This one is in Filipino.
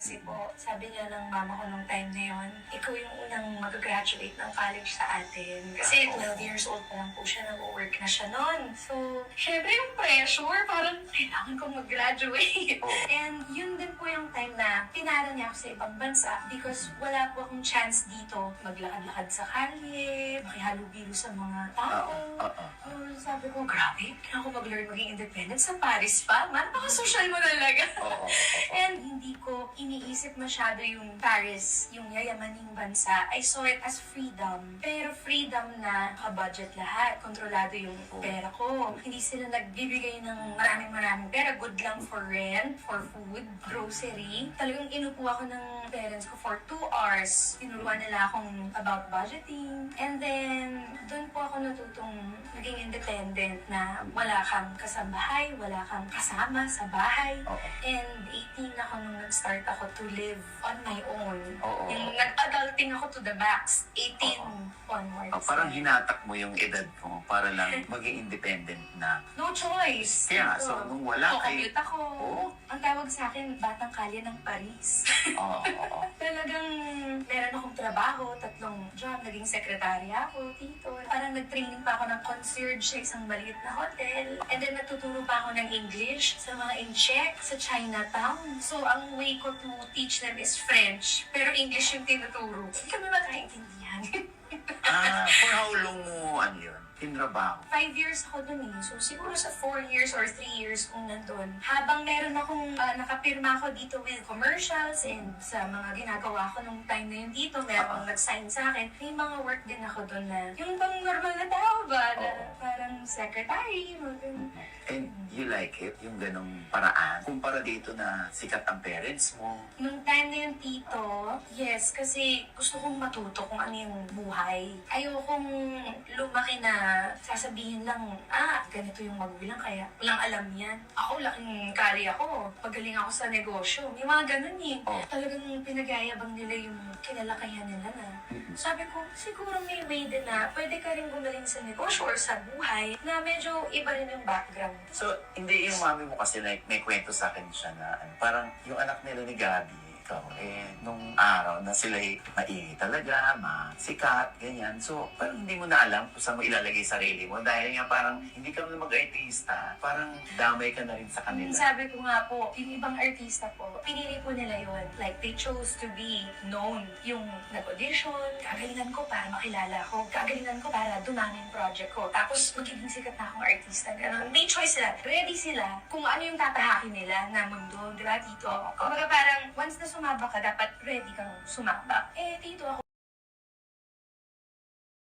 Kasi po, sabi nga ng mama ko nung time na yun, ikaw yung unang mag-graduate ng college sa atin. Kasi 12 years old pa lang po siya, nag-work na siya noon. So, syempre yung pressure, parang kailangan kong mag-graduate. And yun din po yung time na pinara niya ako sa ibang bansa because wala po akong chance dito maglakad-lakad sa kalye, makihalubilo sa mga tao. Sabi ko, grabe, kailangan ko mag-learn maging independent sa Paris pa. Napaka-social mo talaga. And hindi ko iniisip masyado yung Paris, yung yayamaning bansa. I saw it as freedom. Pero freedom na ka-budget lahat. Kontrolado yung pera ko. Hindi sila nagbibigay ng maraming pera. Good lang for rent, for food, grocery. Talagang inupo ako ng parents ko for 2 hours. Tinuruan nila akong about budgeting. And then, doon po ako natutong naging independent na wala kang kasambahay, wala kang kasama sa bahay. And 18 ako nung nag-start ako to live on my own. Yung nag-adulting ako to the max, 18 onwards. Parang hinatak mo yung edad mo para lang maging independent na. No choice. Kaya, so nung wala commute ako. Ang tawag sa akin, batang kalye ng Paris. Talagang meron akong trabaho, 3 job, naging sekretarya ako dito. Parang nag-training pa ako ng concierge sa isang maliit na hotel. And then natuturo pa ako ng English sa mga in-check sa Chinatown. So ang way ko to teach them is French, pero English yung tinuturo. Hindi kami magkaintindihan. For how long mo, yun? Tinrabaho? 5 years ako dun eh. So siguro sa 4 years or 3 years kung nandun. Habang meron akong nakapirma ako dito with commercials and sa mga ginagawa ko nung time na yun dito, meron nag-sign sa akin. May mga work din ako dun na yung bang normal na tao ba? Na parang secretary, And you like it? Yung ganong paraan? Kumpara dito na sikat ang parents mo? Nung time na yung tito, yes, kasi gusto kong matuto kung ano yung buhay. Ayokong lumaki na sasabihin lang, ganito yung magulang, kaya walang alam yan. Ako, laking kari ako. Magaling ako sa negosyo. May mga ganun eh. Talagang pinag-ayabang nila yung kinalakayan nila na. Sabi ko, siguro may way din na pwede ka rin gumaling sa negosyo or sa buhay na medyo iba rin yung background. So, hindi yung mami mo kasi like, may kwento sa akin siya na parang yung anak nila ni Gabi, nung araw na sila maingay talaga, masikat, ganyan. So, parang hindi mo na alam kung saan mo ilalagay sarili mo dahil nga parang hindi ka na mag-artista, parang damay ka na rin sa kanila. Sabi ko nga po, yung ibang artista po, pinili po nila yun. Like, they chose to be known. Yung nag-audition, kagalingan ko para makilala ko. Kagalingan ko para dumami yung project ko. Tapos, magiging sikat na akong artista. Ganun. May choice sila. Ready sila kung ano yung tatahakin nila na mundo. Diba, tito? Kumbaga parang, once na sumabak ka, dapat ready kang sumabak. Tito, ako